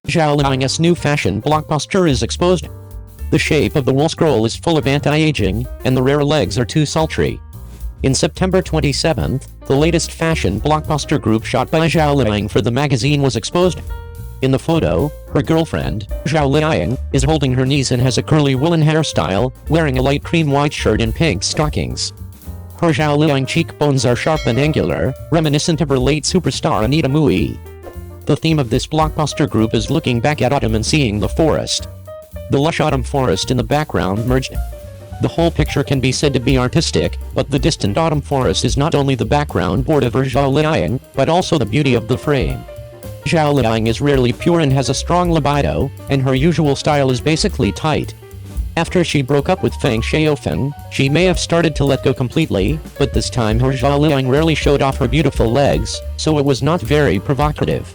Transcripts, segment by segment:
Zhao Liying's new fashion blockbuster is exposed. The shape of the wool scroll is full of anti-aging, and the rare legs are too sultry. In September 27th, the latest fashion blockbuster group shot by Zhao Liying for the magazine was exposed. In the photo, her girlfriend, Zhao Liying, is holding her knees and has a curly woolen hairstyle, wearing a light cream white shirt and pink stockings. Her Zhao Liying cheekbones are sharp and angular, reminiscent of her late superstar Anita Mui. The theme of this blockbuster group is looking back at autumn and seeing the forest. The lush autumn forest in the background merged. The whole picture can be said to be artistic, but the distant autumn forest is not only the background board of her Zhao Liying, but also the beauty of the frame. Zhao Liying is rarely pure and has a strong libido, and her usual style is basically tight. After she broke up with Feng Xiaofeng, she may have started to let go completely, but this time her Zhao Liying rarely showed off her beautiful legs, so it was not very provocative.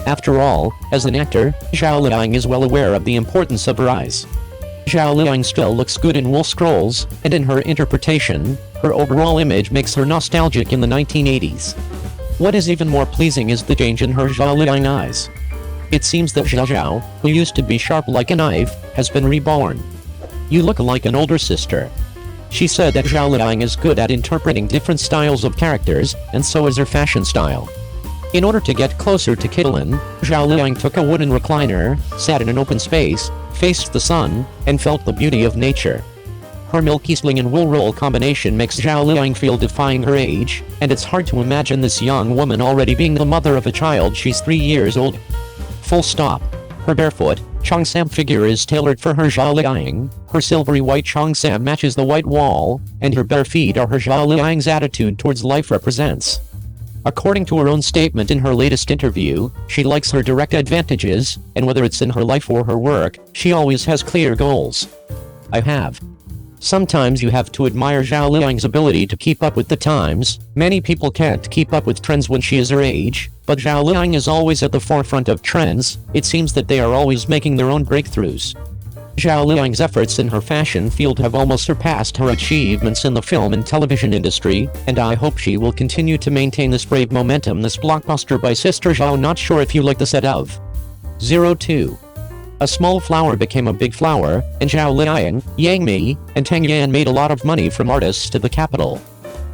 After all, as an actor, Zhao Liying is well aware of the importance of her eyes. Zhao Liying still looks good in wool scrolls, and in her interpretation, her overall image makes her nostalgic in the 1980s. What is even more pleasing is the change in her Zhao Liying eyes. It seems that Zhao, who used to be sharp like a knife, has been reborn. "You look like an older sister." She said that Zhao Liying is good at interpreting different styles of characters, and so is her fashion style. In order to get closer to Caitlin, Zhao Liying took a wooden recliner, sat in an open space, faced the sun, and felt the beauty of nature. Her milky sling and wool roll combination makes Zhao Liying feel defying her age, and it's hard to imagine this young woman already being the mother of a child she's 3 years old. Full stop. Her barefoot, cheongsam figure is tailored for her Zhao Liying, her silvery white cheongsam matches the white wall, and her bare feet are her Zhao Liying's attitude towards life represents. According to her own statement in her latest interview, she likes her direct advantages, and whether it's in her life or her work, she always has clear goals. I have. Sometimes you have to admire Zhao Liying's ability to keep up with the times. Many people can't keep up with trends when she is her age, but Zhao Liying is always at the forefront of trends. It seems that they are always making their own breakthroughs. Zhao Liying's efforts in her fashion field have almost surpassed her achievements in the film and television industry, and I hope she will continue to maintain this brave momentum. This blockbuster by Sister Zhao. Not sure if you like the set of 02. A small flower became a big flower, and Zhao Liying, Yang Mi, and Tang Yan made a lot of money from artists to the capital.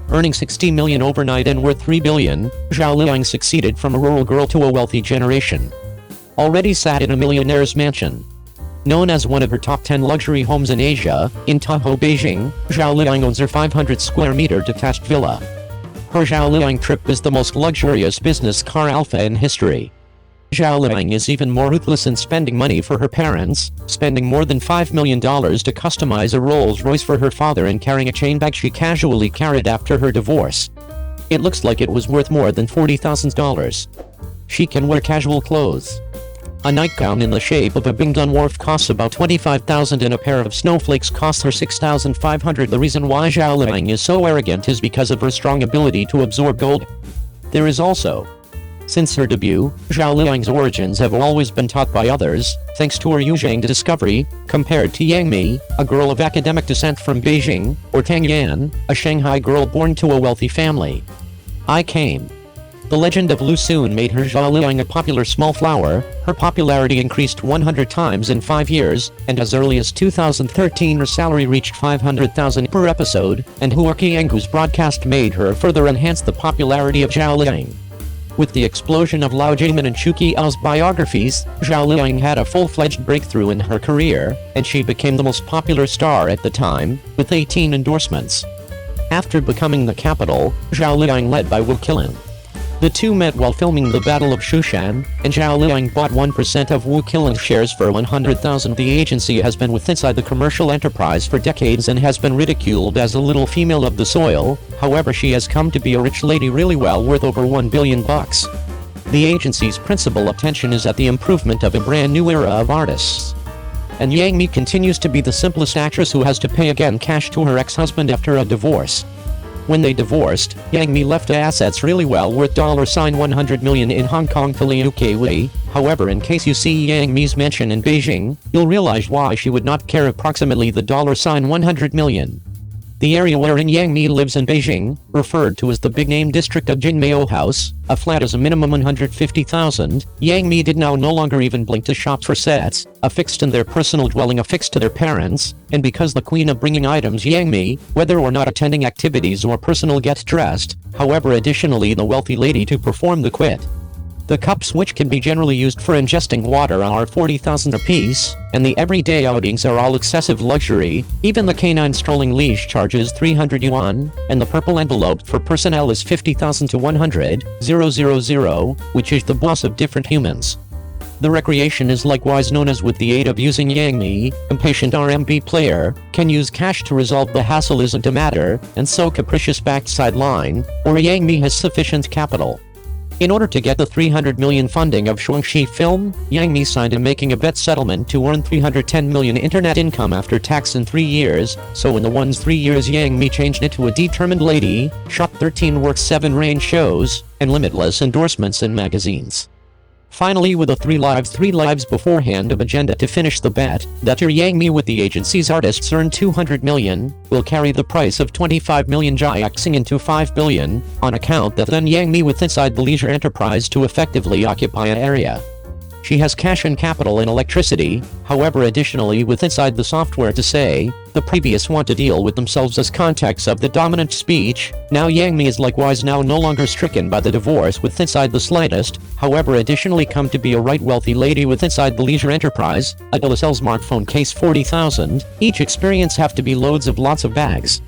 Earning 60 million overnight and worth 3 billion, Zhao Liying succeeded from a rural girl to a wealthy generation. Already sat in a millionaire's mansion. Known as one of her top 10 luxury homes in Asia, in Tahoe, Beijing, Zhao Liying owns her 500 square meter detached villa. Her Zhao Liying trip is the most luxurious business car alpha in history. Zhao Liying is even more ruthless in spending money for her parents, spending more than $5 million to customize a Rolls-Royce for her father and carrying a chain bag she casually carried after her divorce. It looks like it was worth more than $40,000. She can wear casual clothes. A nightgown in the shape of a Bingdun wharf costs about $25,000 and a pair of snowflakes costs her $6,500. The reason why Zhao Liying is so arrogant is because of her strong ability to absorb gold. There is also. Since her debut, Zhao Liying's origins have always been taught by others, thanks to her Yuzhang discovery, compared to Yang Mi, a girl of academic descent from Beijing, or Tang Yan, a Shanghai girl born to a wealthy family. I came. The legend of Lu soon made her Zhao Liying a popular small flower. Her popularity increased 100 times in 5 years, and as early as 2013 her salary reached $500,000 per episode, and Hua Qiangu's broadcast made her further enhance the popularity of Zhao Liying. With the explosion of Lao Jimin and Chu Qiao's biographies, Zhao Liying had a full-fledged breakthrough in her career, and she became the most popular star at the time, with 18 endorsements. After becoming the capital, Zhao Liying led by Wu Qilin. The two met while filming the Battle of Shushan, and Zhao Liying bought 1% of Wu Qilin's shares for $100,000. The agency has been inside the commercial enterprise for decades and has been ridiculed as a little female of the soil. However, she has come to be a rich lady really well, worth over $1 billion. The agency's principal attention is at the improvement of a brand new era of artists. And Yang Mi continues to be the simplest actress who has to pay again cash to her ex-husband after a divorce. When they divorced, Yang Mi left assets really well worth $100 million in Hong Kong to Liu Keiwei. However, in case you see Yang Mi's mansion in Beijing, you'll realize why she would not care approximately the $100 million. The area wherein Yang Mi lives in Beijing, referred to as the big-name district of Jinmao House, a flat is a minimum 150,000, Yang Mi did now no longer even blink to shop for sets, affixed in their personal dwelling affixed to their parents, and because the queen of bringing items Yang Mi, whether or not attending activities or personal get-dressed, however additionally the wealthy lady to perform the quit. The cups which can be generally used for ingesting water are 40,000 apiece, and the everyday outings are all excessive luxury. Even the canine strolling leash charges 300 yuan, and the purple envelope for personnel is 50,000 to 100,000, which is the boss of different humans. The recreation is likewise known as with the aid of using Yang Mi, impatient RMB player, can use cash to resolve the hassle isn't a matter, and so capricious backside line, or Yang Mi has sufficient capital. In order to get the 300 million funding of Shuangxi film, Yang Mi signed a making a bet settlement to earn 310 million internet income after tax in 3 years, so in the 3 years Yang Mi changed it to a determined lady, shot 13 works 7 range shows, and limitless endorsements in magazines. Finally, with a 3 lives beforehand of agenda to finish the bet, that year Yang Mi with the agency's artists earned 200 million, will carry the price of 25 million jaixing into 5 billion, on account that then Yang Mi with inside the leisure enterprise to effectively occupy an area. She has cash and capital in electricity, however additionally with inside the software to say, the previous want to deal with themselves as contacts of the dominant speech, now Yang Mi is likewise now no longer stricken by the divorce with inside the slightest, however additionally come to be a right wealthy lady with inside the leisure enterprise, a Delicel smartphone case 40,000, each experience have to be loads of lots of bags.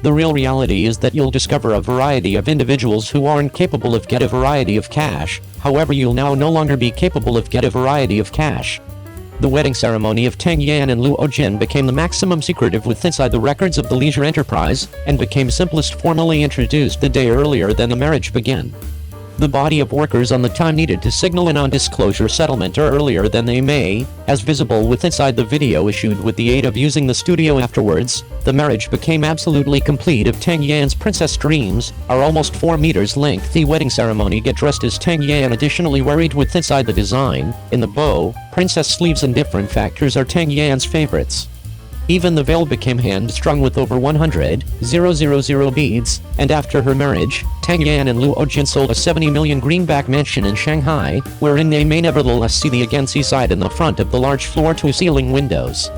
The real reality is that you'll discover a variety of individuals who aren't capable of get a variety of cash, however you'll now no longer be capable of get a variety of cash. The wedding ceremony of Tang Yan and Luo Jin became the maximum secretive with inside the records of the leisure enterprise, and became simplest formally introduced the day earlier than the marriage began. The body of workers on the time needed to signal a non-disclosure settlement earlier than they may, as visible with inside the video issued with the aid of using the studio afterwards, the marriage became absolutely complete of Tang Yan's princess dreams, our almost 4 meters lengthy wedding ceremony get dressed as Tang Yan additionally worried with inside the design, in the bow, princess sleeves and different factors are Tang Yan's favorites. Even the veil became hand-strung with over 100,000 beads, and after her marriage, Tang Yan and Luo Jin sold a 70 million greenback mansion in Shanghai, wherein they may nevertheless see the again seaside in the front of the large floor-to-ceiling windows.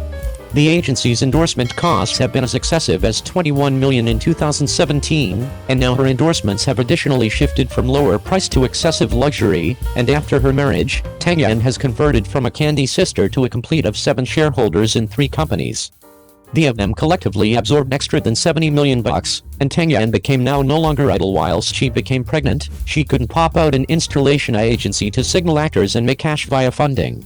The agency's endorsement costs have been as excessive as 21 million in 2017, and now her endorsements have additionally shifted from lower price to excessive luxury, and after her marriage, Tang Yan has converted from a candy sister to a complete of 7 shareholders in 3 companies. The of them collectively absorbed extra than 70 million bucks, and Tang Yan became now no longer idle whilst she became pregnant. She couldn't pop out an installation agency to signal actors and make cash via funding.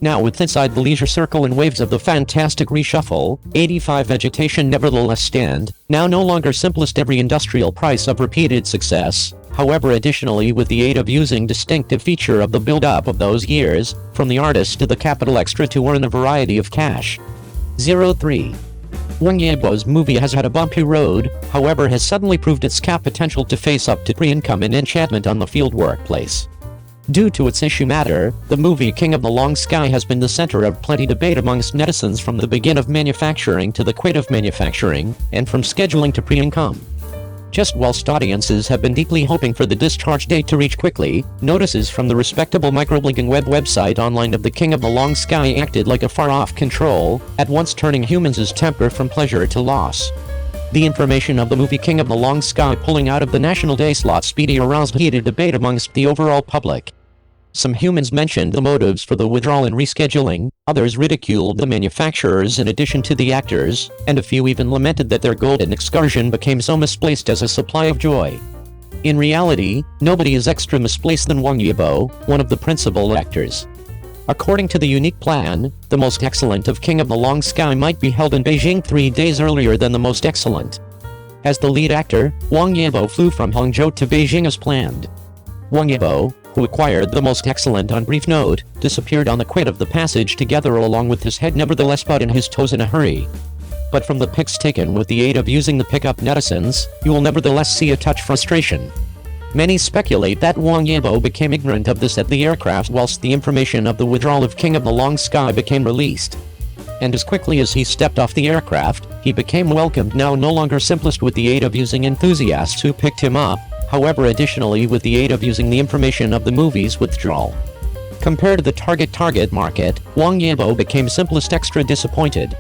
Now with inside the leisure circle and waves of the fantastic reshuffle, 85 vegetation nevertheless stand, now no longer simplest every industrial price of repeated success, however additionally with the aid of using distinctive feature of the build-up of those years, from the artist to the capital extra to earn a variety of cash. 03. Wang Yibo's movie has had a bumpy road, however has suddenly proved its cap potential to face up to pre-income and enchantment on the field workplace. Due to its issue matter, the movie King of the Long Sky has been the center of plenty debate amongst netizens from the begin of manufacturing to the quit of manufacturing, and from scheduling to pre-income. Just whilst audiences have been deeply hoping for the discharge date to reach quickly, notices from the respectable microblogging website online of the King of the Long Sky acted like a far-off control, at once turning humans' temper from pleasure to loss. The information of the movie King of the Long Sky pulling out of the National Day slot speedy aroused heated debate amongst the overall public. Some humans mentioned the motives for the withdrawal and rescheduling, others ridiculed the manufacturers in addition to the actors, and a few even lamented that their golden excursion became so misplaced as a supply of joy. In reality, nobody is extra misplaced than Wang Yibo, one of the principal actors. According to the unique plan, the most excellent of King of the Long Sky might be held in Beijing 3 days earlier than the most excellent. As the lead actor, Wang Yibo flew from Hangzhou to Beijing as planned. Wang Yibo, who acquired the most excellent on brief note, disappeared on the quit of the passage together along with his head nevertheless but in his toes in a hurry. But from the pics taken with the aid of using the pickup netizens, you will nevertheless see a touch frustration. Many speculate that Wang Yibo became ignorant of this at the aircraft whilst the information of the withdrawal of King of the Long Sky became released. and as quickly as he stepped off the aircraft, he became welcomed now no longer simplest with the aid of using enthusiasts who picked him up, however additionally with the aid of using the information of the movie's withdrawal. Compared to the target market, Wang Yibo became simplest extra disappointed.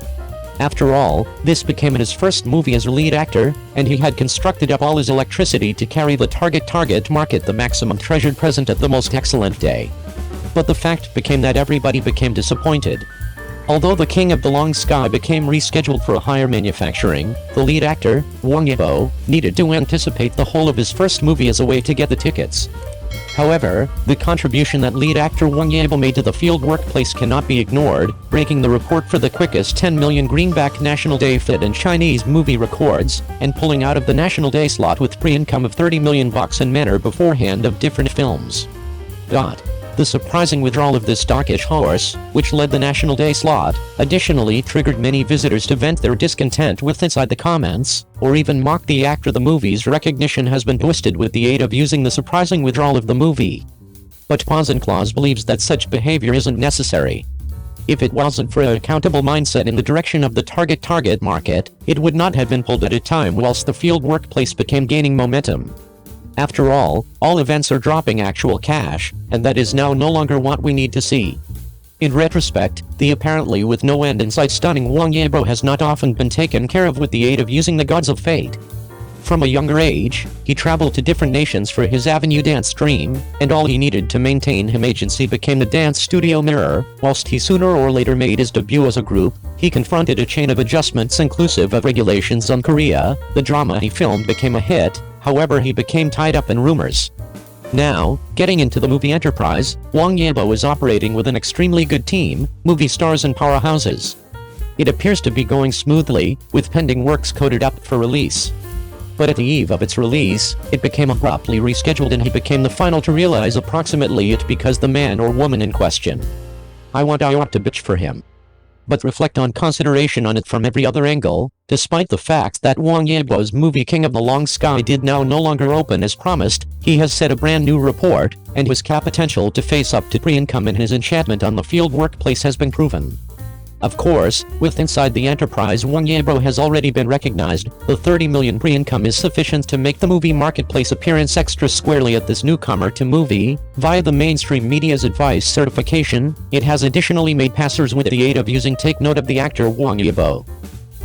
After all, this became his first movie as a lead actor, and he had constructed up all his electricity to carry the target market the maximum treasured present at the most excellent day. But the fact became that everybody became disappointed. Although The King of the Long Sky became rescheduled for a higher manufacturing, the lead actor, Wang Yibo, needed to anticipate the whole of his first movie as a way to get the tickets. However, the contribution that lead actor Wang Yibo made to the field workplace cannot be ignored, breaking the report for the quickest 10 million greenback National Day fit in Chinese movie records, and pulling out of the National Day slot with pre-income of 30 million bucks in manner beforehand of different films. The surprising withdrawal of this stockish horse, which led the National Day slot, additionally triggered many visitors to vent their discontent with inside the comments, or even mock the actor. The movie's recognition has been twisted with the aid of using the surprising withdrawal of the movie. But Claus believes that such behavior isn't necessary. If it wasn't for an accountable mindset in the direction of the target market, it would not have been pulled at a time whilst the field workplace became gaining momentum. After all events are dropping actual cash, and that is now no longer what we need to see. In retrospect, the apparently with no end in sight stunning Wang Yibo has not often been taken care of with the aid of using the gods of fate. From a younger age, he traveled to different nations for his Avenue dance dream, and all he needed to maintain his agency became the dance studio Mirror. Whilst he sooner or later made his debut as a group, he confronted a chain of adjustments inclusive of regulations on Korea. The drama he filmed became a hit, however he became tied up in rumors. Now, getting into the movie enterprise, Wang Yibo is operating with an extremely good team, movie stars and powerhouses. It appears to be going smoothly, with pending works coded up for release. But at the eve of its release, it became abruptly rescheduled and he became the final to realize approximately it because the man or woman in question. I ought to bitch for him. But reflect on consideration on it from every other angle. Despite the fact that Wang Yibo's movie King of the Long Sky did now no longer open as promised, he has set a brand new report, and his potential to face up to pre-income and his enchantment on the field workplace has been proven. Of course, with inside the enterprise Wang Yibo has already been recognized. The 30 million pre-income is sufficient to make the movie marketplace appearance extra squarely at this newcomer to movie. Via the mainstream media's advice certification, it has additionally made passers with the aid of using take note of the actor Wang Yibo.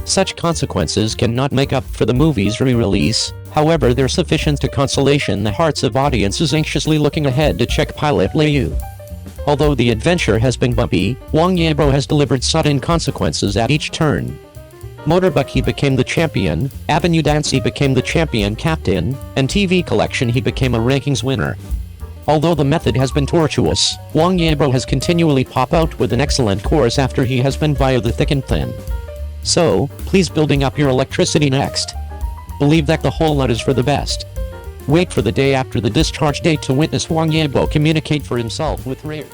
Such consequences cannot make up for the movie's re-release, however they're sufficient to consolation the hearts of audiences anxiously looking ahead to check Pilot Liu. Although the adventure has been bumpy, Wang Yibo has delivered sudden consequences at each turn. Motorbike he became the champion, Avenue Dance he became the champion captain, and TV collection he became a rankings winner. Although the method has been tortuous, Wang Yibo has continually popped out with an excellent course after he has been via the thick and thin. So, please building up your electricity next. Believe that the whole lot is for the best. Wait for the day after the discharge date to witness Wang Yibo communicate for himself with rare.